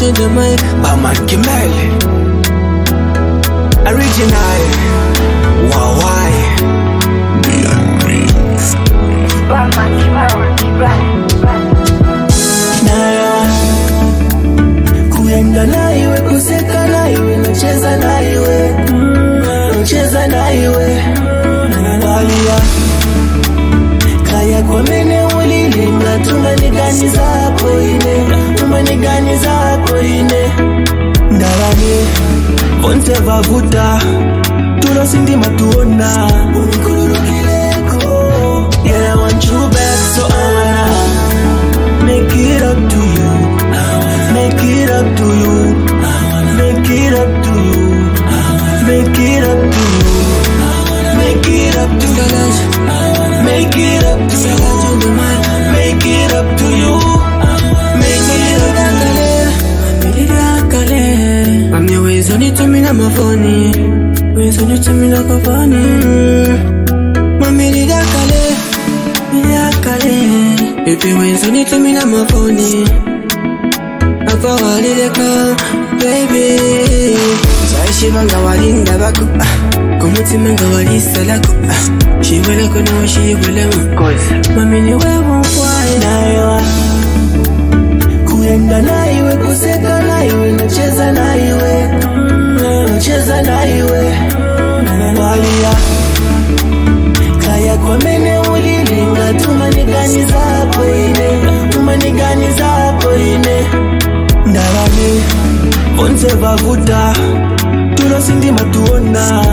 to the mic. Bama Kimeli Original Wawai Beyond Dreams Bama Kimeli Naya kuenda na iwe, kuseka na iwe, nacheza na iwe, nacheza na iwe. Walia kaya kwa mene ulilinga, tumanigani zako ine, tumanigani zako ine. Ndarani vonse vavuta, tulosindima tuona, unikululukileko. Yeah, I want you back, so I wanna make it up to you. Make it up to you. Make it up to you. Make it up to you. Make it up to you. Make it up to you. Make it up to you. Make it up to you. Mami wezo nitumina mafoni, wezo nitumina kafani. Mami lidakale, lidakale. Baby wezo nitumina mafoni, apa walideka, baby. Zaishi banga walinda bako, kumutima nga walisalako. Shiwele kono, shiwele mkozi. Mami ni wewe mkwae nayo, kuenda na iwe, kuseka na iwe, nacheza na iwe, nacheza na iwe. Walia kaya kwa mene ulilinga, tumanigani zako ine, tumanigani zako ine. Ndarani vonse vavuta, tulosindima tuona.